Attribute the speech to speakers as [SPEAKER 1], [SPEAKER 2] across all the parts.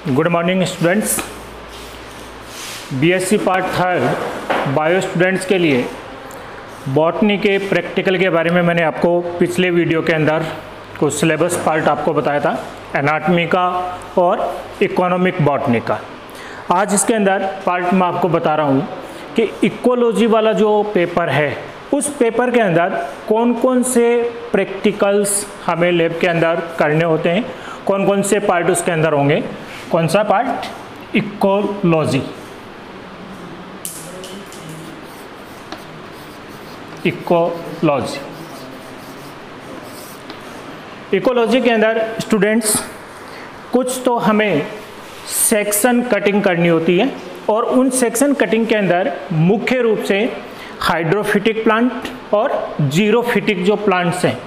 [SPEAKER 1] Good morning students. BSc part third bio students के लिए botany के प्रैक्टिकल के बारे में मैंने आपको पिछले वीडियो के अंदर कुछ सिलेबस पार्ट आपको बताया था, एनाटॉमी का और इकोनॉमिक बॉटनी का। आज इसके अंदर पार्ट में आपको बता रहा हूँ कि इकोलॉजी वाला जो पेपर है उस पेपर के अंदर कौन कौन से प्रैक्टिकल्स हमें लैब के अंदर करने होते हैं, कौन कौन से पार्ट उसके अंदर होंगे। कौन सा पार्ट? इकोलॉजी। इकोलॉजी इकोलॉजी के अंदर स्टूडेंट्स कुछ तो हमें सेक्शन कटिंग करनी होती है और उन सेक्शन कटिंग के अंदर मुख्य रूप से हाइड्रोफिटिक प्लांट और जीरोफिटिक जो प्लांट्स हैं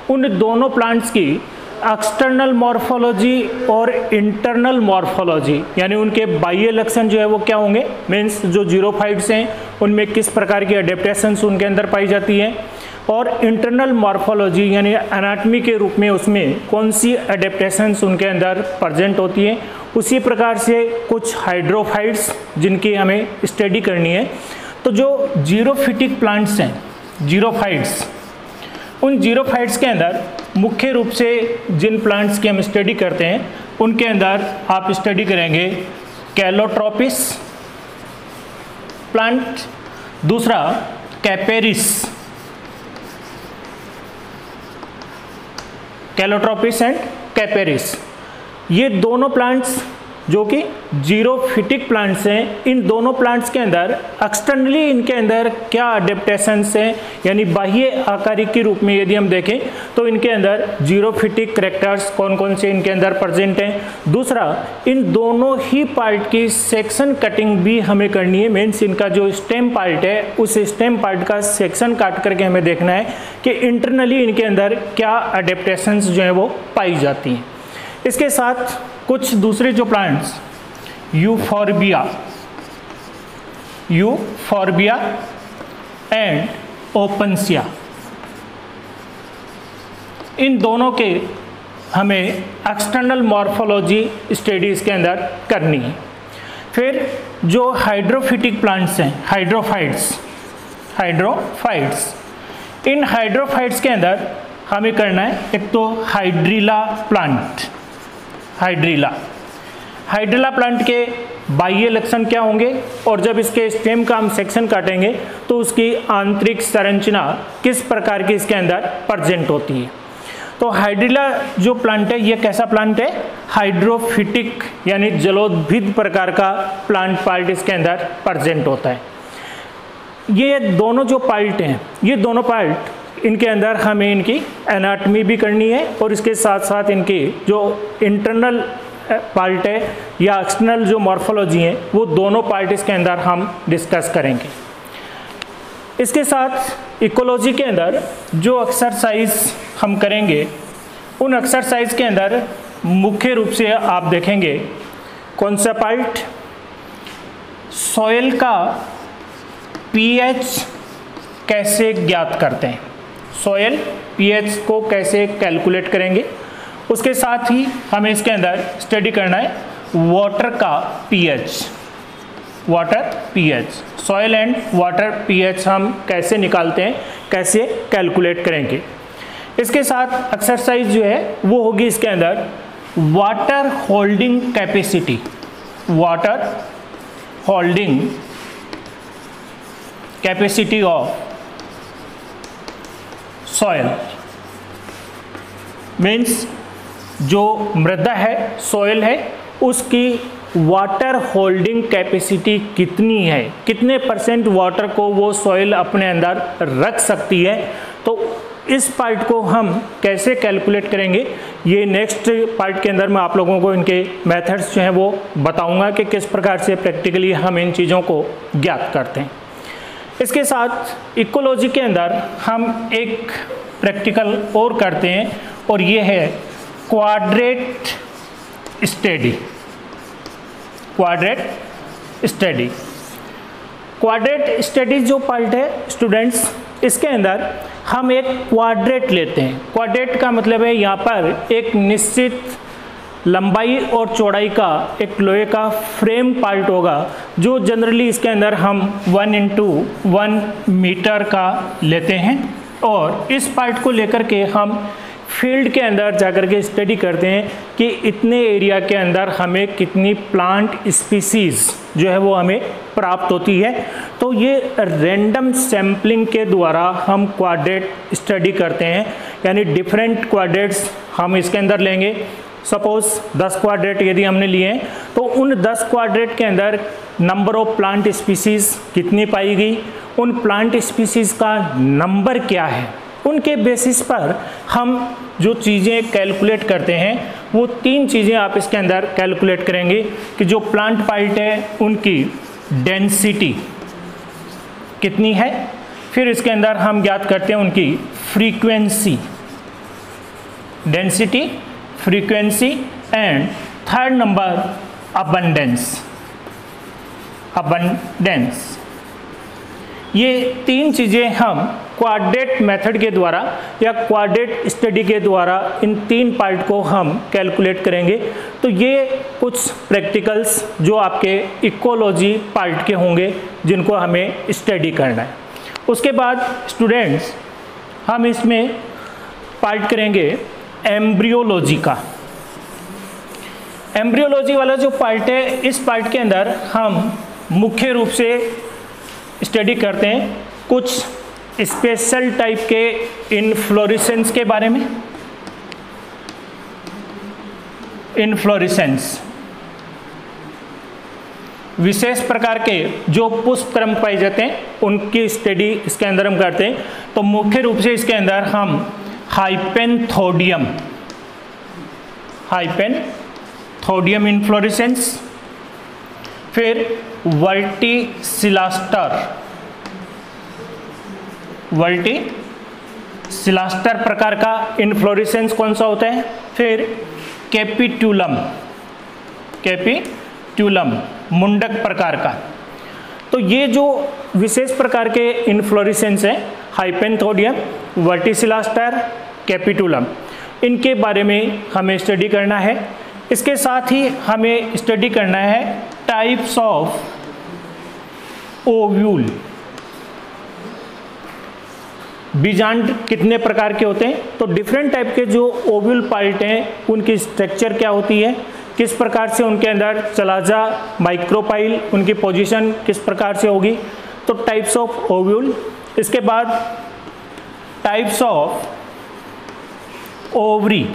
[SPEAKER 1] उन दोनों प्लांट्स की एक्सटर्नल मॉर्फोलॉजी और इंटरनल मॉर्फोलॉजी यानी उनके बाह्य लक्षण जो है वो क्या होंगे, मीन्स जो जीरोफाइट्स हैं उनमें किस प्रकार की अडेप्टेशंस उनके अंदर पाई जाती है, और इंटरनल मॉर्फोलॉजी यानी एनाटॉमी के रूप में उसमें कौन सी अडेप्टेशंस उनके अंदर प्रेजेंट होती हैं। उसी प्रकार से कुछ हाइड्रोफाइट्स जिनकी हमें स्टडी करनी है। तो जो जीरोफिटिक प्लांट्स हैं, जीरोफाइट्स, उन जीरोफाइट्स के अंदर मुख्य रूप से जिन प्लांट्स की हम स्टडी करते हैं उनके अंदर आप स्टडी करेंगे कैलोट्रोपिस प्लांट, दूसरा कैपेरिस, कैलोट्रोपिस एंड कैपेरिस। ये दोनों प्लांट्स जो कि जीरोफिटिक प्लांट्स हैं, इन दोनों प्लांट्स के अंदर एक्सटर्नली इनके अंदर क्या अडेप्टेशंस हैं, यानी बाह्य आकारिक के रूप में यदि हम देखें तो इनके अंदर जीरोफिटिक कैरेक्टर्स कौन कौन से इनके अंदर प्रेजेंट हैं। दूसरा, इन दोनों ही पार्ट की सेक्शन कटिंग भी हमें करनी है, मीन्स इनका जो स्टेम पार्ट है उस स्टेम पार्ट का सेक्शन काट करके हमें देखना है कि इंटरनली इनके अंदर क्या अडेप्टेशंस जो है वो पाई जाती हैं। इसके साथ कुछ दूसरे जो प्लांट्स यूफॉर्बिया एंड ओपनसिया, इन दोनों के हमें एक्सटर्नल मॉर्फोलॉजी स्टडीज के अंदर करनी है। फिर जो हाइड्रोफिटिक प्लांट्स हैं, हाइड्रोफाइट्स, इन हाइड्रोफाइट्स के अंदर हमें करना है एक तो हाइड्रिला प्लांट। हाइड्रिला प्लांट के बाह्य लक्षण क्या होंगे और जब इसके स्टेम का हम सेक्शन काटेंगे तो उसकी आंतरिक संरचना किस प्रकार की इसके अंदर प्रेजेंट होती है। तो हाइड्रिला जो प्लांट है ये कैसा प्लांट है? हाइड्रोफिटिक यानी जलोद्भिद प्रकार का प्लांट पार्ट इसके अंदर प्रेजेंट होता है। ये दोनों जो पार्ट हैं, ये दोनों पार्ट इनके अंदर हमें इनकी एनाटॉमी भी करनी है और इसके साथ साथ इनकी जो इंटरनल पार्ट है या एक्सटर्नल जो मॉर्फोलॉजी है वो दोनों पार्ट इसके अंदर हम डिस्कस करेंगे। इसके साथ इकोलॉजी के अंदर जो एक्सरसाइज हम करेंगे उन एक्सरसाइज के अंदर मुख्य रूप से आप देखेंगे कौन सा पार्ट? सॉइल का पीएच कैसे ज्ञात करते हैं, सॉइल पीएच को कैसे कैलकुलेट करेंगे। उसके साथ ही हमें इसके अंदर स्टडी करना है वाटर का pH, soil and water pH हम कैसे निकालते हैं, कैसे कैलकुलेट करेंगे। इसके साथ एक्सरसाइज जो है वो होगी इसके अंदर water holding capacity of soil, means जो मृदा है, सॉइल है, उसकी वाटर होल्डिंग कैपेसिटी कितनी है, कितने परसेंट वाटर को वो सॉइल अपने अंदर रख सकती है। तो इस पार्ट को हम कैसे कैलकुलेट करेंगे ये नेक्स्ट पार्ट के अंदर मैं आप लोगों को इनके मेथड्स जो हैं वो बताऊंगा कि किस प्रकार से प्रैक्टिकली हम इन चीज़ों को ज्ञात करते हैं। इसके साथ इकोलॉजी के अंदर हम एक प्रैक्टिकल और करते हैं और ये है क्वाड्रेट स्टडी जो पार्ट है स्टूडेंट्स, इसके अंदर हम एक क्वाड्रेट लेते हैं। क्वाड्रेट का मतलब है यहाँ पर एक निश्चित लंबाई और चौड़ाई का एक लोहे का फ्रेम पार्ट होगा, जो जनरली इसके अंदर हम 1x1 मीटर का लेते हैं, और इस पार्ट को लेकर के हम फील्ड के अंदर जाकर के स्टडी करते हैं कि इतने एरिया के अंदर हमें कितनी प्लांट स्पीसीज जो है वो हमें प्राप्त होती है। तो ये रैंडम सैम्पलिंग के द्वारा हम क्वाड्रेट स्टडी करते हैं, यानी डिफरेंट क्वाड्रेट्स हम इसके अंदर लेंगे। सपोज 10 क्वाड्रेट यदि हमने लिए हैं, तो उन 10 क्वाड्रेट के अंदर नंबर ऑफ प्लांट स्पीसीज कितनी पाई गई, उन प्लांट स्पीसीज का नंबर क्या है, उनके बेसिस पर हम जो चीज़ें कैलकुलेट करते हैं वो 3 चीज़ें आप इसके अंदर कैलकुलेट करेंगे कि जो प्लांट पार्ट है उनकी डेंसिटी कितनी है, फिर इसके अंदर हम ज्ञात करते हैं उनकी frequency, density, frequency, and third number abundance. ये 3 चीज़ें हम क्वाड्रेट मेथड के द्वारा या क्वाड्रेट स्टडी के द्वारा इन 3 पार्ट को हम कैलकुलेट करेंगे। तो ये कुछ प्रैक्टिकल्स जो आपके इकोलॉजी पार्ट के होंगे जिनको हमें स्टडी करना है। उसके बाद स्टूडेंट्स हम इसमें पार्ट करेंगे एम्ब्रियोलॉजी का। एम्ब्रियोलॉजी वाला जो पार्ट है, इस पार्ट के अंदर हम मुख्य रूप से स्टडी करते हैं कुछ स्पेशल टाइप के इनफ्लोरेसेंस के बारे में। इनफ्लोरेसेंस विशेष प्रकार के जो पुष्प क्रम पाए जाते हैं उनकी स्टडी इसके अंदर हम करते हैं। तो मुख्य रूप से इसके अंदर हम हाइपेनथोडियम इनफ्लोरेसेंस, फिर वर्टिसिलास्टर प्रकार का इनफ्लोरेसेंस कौन सा होता है, फिर कैपिट्यूलम मुंडक प्रकार का। तो ये जो विशेष प्रकार के इनफ्लोरेसेंस हैं, हाइपेनथोडियम, वर्टिसिलास्टर, कैपिट्यूलम, इनके बारे में हमें स्टडी करना है। इसके साथ ही हमें स्टडी करना है टाइप्स ऑफ ओव्यूल। बीजांड कितने प्रकार के होते हैं, तो डिफरेंट टाइप के जो ओव्यूल पार्ट हैं उनकी स्ट्रक्चर क्या होती है, किस प्रकार से उनके अंदर चलाजा, माइक्रोपाइल, उनकी पोजीशन किस प्रकार से होगी। तो टाइप्स ऑफ ओव्यूल। इसके बाद टाइप्स ऑफ ओवरी।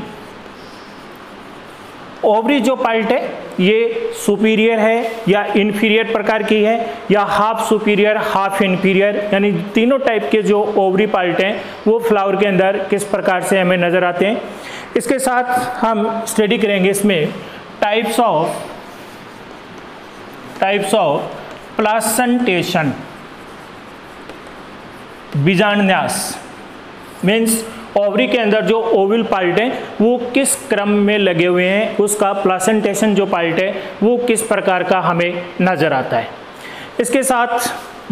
[SPEAKER 1] ओवरी जो पार्ट है ये सुपीरियर है या इन्फीरियर प्रकार की है, या हाफ सुपीरियर हाफ इन्फीरियर, यानी तीनों टाइप के जो ओवरी पार्ट हैं वो फ्लावर के अंदर किस प्रकार से हमें नज़र आते हैं। इसके साथ हम स्टडी करेंगे इसमें टाइप्स ऑफ प्लासेंटेशन, बीजांडन्यास, मीन्स ओवरी के अंदर जो ओवल पार्ट है वो किस क्रम में लगे हुए हैं, उसका प्लासेंटेशन जो पार्ट है वो किस प्रकार का हमें नज़र आता है। इसके साथ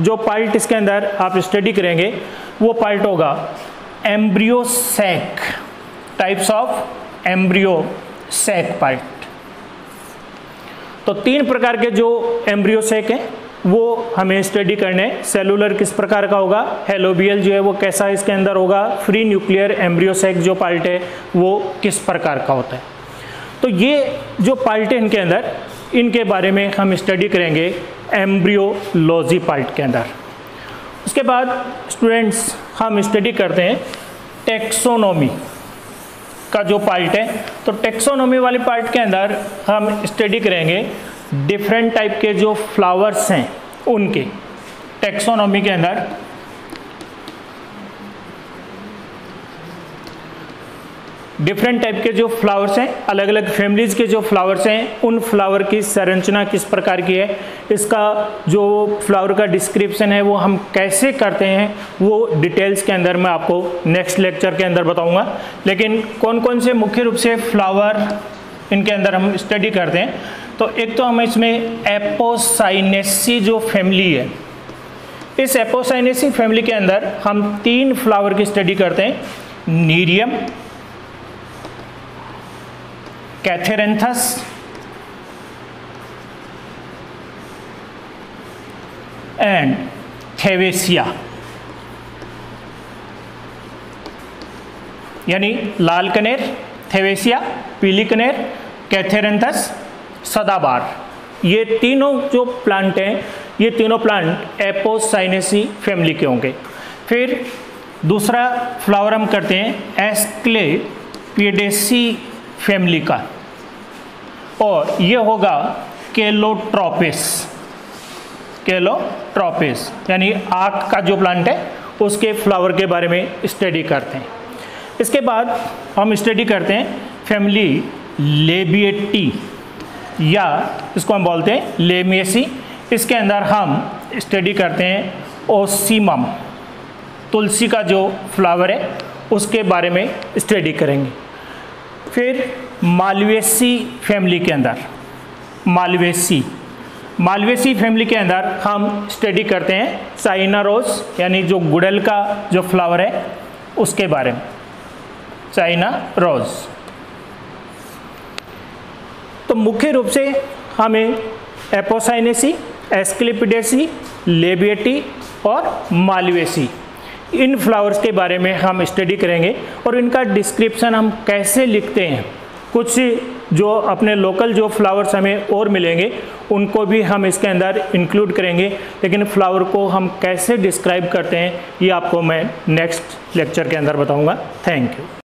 [SPEAKER 1] जो पार्ट इसके अंदर आप स्टडी करेंगे वो पार्ट होगा embryo sac, types of embryo sac part. तो 3 प्रकार के जो एम्ब्रियोसैक हैं वो हमें स्टडी करने। सेलुलर किस प्रकार का होगा, हेलोबियल जो है वो कैसा इसके अंदर होगा, फ्री न्यूक्लियर एम्ब्रियोसैक जो पार्ट है वो किस प्रकार का होता है। तो ये जो पार्ट है इनके अंदर, इनके बारे में हम स्टडी करेंगे एम्ब्रियोलॉजी पार्ट के अंदर। उसके बाद स्टूडेंट्स हम स्टडी करते हैं टेक्सोनोमी का जो पार्ट है। तो टेक्सोनोमी वाले पार्ट के अंदर हम स्टडी करेंगे डिफरेंट टाइप के जो फ्लावर्स हैं उनके। टेक्सोनोमी के अंदर डिफरेंट टाइप के जो फ्लावर्स हैं, अलग अलग फैमिलीज के जो फ्लावर्स हैं, उन फ्लावर की संरचना किस प्रकार की है, इसका जो फ्लावर का डिस्क्रिप्शन है वो हम कैसे करते हैं वो डिटेल्स के अंदर मैं आपको नेक्स्ट लेक्चर के अंदर बताऊंगा। लेकिन कौन कौन से मुख्य रूप से फ्लावर इनके अंदर हम स्टडी करते हैं, तो एक तो हम इसमें एपोसाइनेसी जो फैमिली है, इस एपोसाइनेसी फैमिली के अंदर हम 3 फ्लावर की स्टडी करते हैं, नीरियम, कैथेरेंथस एंड थेवेसिया, यानी लाल कनेर, थेवेसिया पीली कनेर, कैथेरेंथस सदाबहार। ये तीनों जो प्लांट हैं, ये तीनों प्लांट एपोसाइनेसी फैमिली के होंगे। फिर दूसरा फ्लावर हम करते हैं एस्क्लेपिडेसी फैमिली का, और ये होगा केलोट्रोपिस। केलोट्रोपिस यानी आक का जो प्लांट है उसके फ्लावर के बारे में स्टडी करते हैं। इसके बाद हम स्टडी करते हैं फैमिली लेबिएटी, या इसको हम बोलते हैं लेमिएसी। इसके अंदर हम स्टडी करते हैं ओसीमम, तुलसी का जो फ्लावर है उसके बारे में स्टडी करेंगे। फिर मालवेसी फैमिली के अंदर, मालवेसी फैमिली के अंदर हम स्टडी करते हैं चाइना रोज, यानी जो गुड़हल का जो फ्लावर है उसके बारे में, चाइना रोज। तो मुख्य रूप से हमें एपोसाइनेसी, एस्क्लेपिडेसी, लेबिएटी और मालवेसी, इन फ्लावर्स के बारे में हम स्टडी करेंगे और इनका डिस्क्रिप्शन हम कैसे लिखते हैं। कुछ जो अपने लोकल जो फ्लावर्स हमें और मिलेंगे उनको भी हम इसके अंदर इंक्लूड करेंगे, लेकिन फ्लावर को हम कैसे डिस्क्राइब करते हैं ये आपको मैं नेक्स्ट लेक्चर के अंदर बताऊंगा। Thank you.